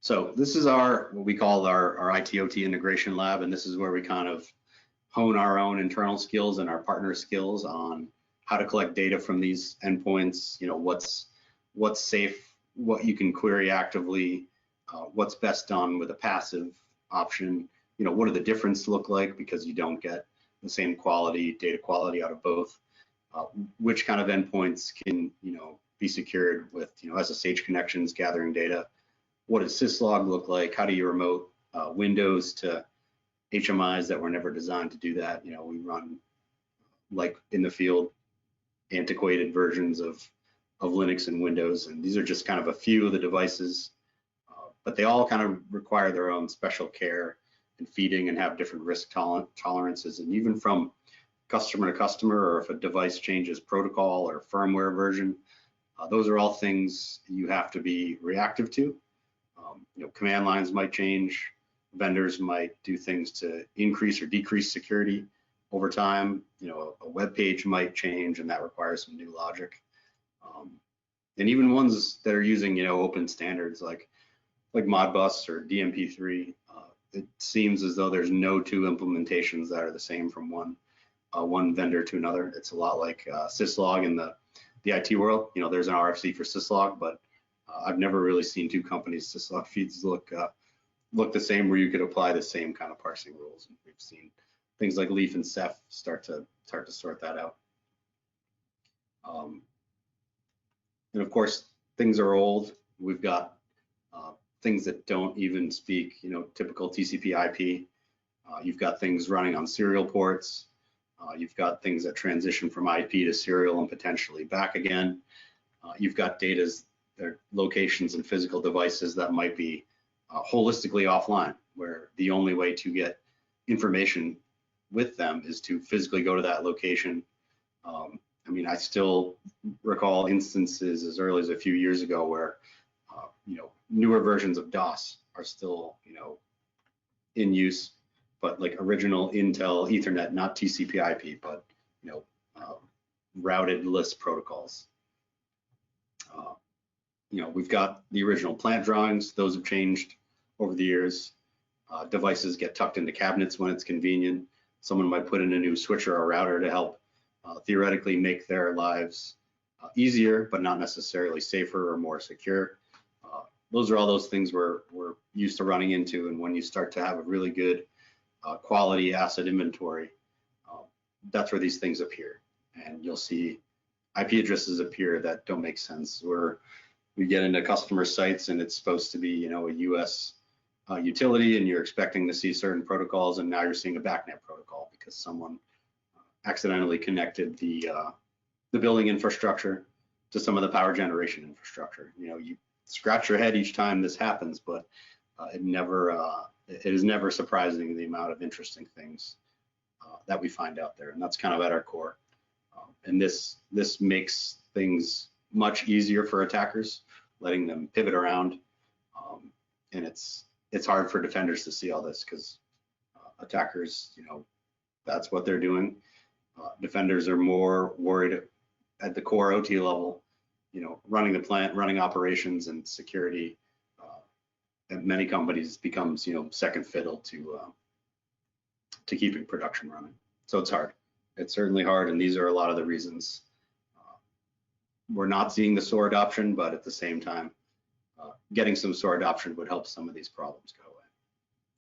So this is what we call our IT/OT integration lab, and this is where we kind of hone our own internal skills and our partner skills on how to collect data from these endpoints. You know, what's safe, what you can query actively, what's best done with a passive option. You know, what do the differences look like, because you don't get the same data quality out of both. Which kind of endpoints can, you know, be secured with, you know, SSH connections gathering data. What does syslog look like? How do you remote Windows to HMIs that were never designed to do that? You know, we run, like in the field, antiquated versions of Linux and Windows, and these are just kind of a few of the devices, but they all kind of require their own special care and feeding and have different risk tolerances. And even from customer to customer, or if a device changes protocol or firmware version, those are all things you have to be reactive to. You know, command lines might change, vendors might do things to increase or decrease security over time. You know, a web page might change, and that requires some new logic. And even ones that are using, you know, open standards like Modbus or DMP3, it seems as though there's no two implementations that are the same from one vendor to another. It's a lot like syslog in the IT world. You know, there's an RFC for syslog, but I've never really seen two companies' syslog feeds look the same, where you could apply the same kind of parsing rules. And we've seen things like Leaf and Ceph start to sort that out. And of course, things are old. We've got things that don't even speak, you know, typical TCP/IP. You've got things running on serial ports. You've got things that transition from IP to serial and potentially back again. You've got their locations and physical devices that might be holistically offline, where the only way to get information with them is to physically go to that location. I mean, I still recall instances as early as a few years ago where, you know, newer versions of DOS are still, you know, in use, but like original Intel Ethernet, not TCP/IP, but, you know, routed list protocols. You know, we've got the original plant drawings. Those have changed over the years. Devices get tucked into cabinets when it's convenient. Someone might put in a new switcher or router to help theoretically make their lives easier, but not necessarily safer or more secure. Those are all those things we're used to running into. And when you start to have a really good quality asset inventory, that's where these things appear. And you'll see IP addresses appear that don't make sense, where we get into customer sites and it's supposed to be, you know, a US utility, and you're expecting to see certain protocols, and now you're seeing a backnet protocol because someone accidentally connected the building infrastructure to some of the power generation infrastructure. You know, you scratch your head each time this happens, but it is never surprising the amount of interesting things that we find out there, and that's kind of at our core. And this makes things much easier for attackers, letting them pivot around. And it's hard for defenders to see all this, because attackers, you know, that's what they're doing. Defenders are more worried at the core OT level, you know, running the plant, running operations and security. At many companies becomes, you know, second fiddle to keeping production running. So it's hard. It's certainly hard, and these are a lot of the reasons we're not seeing the SOAR adoption, but at the same time, getting some SOAR adoption would help some of these problems go away.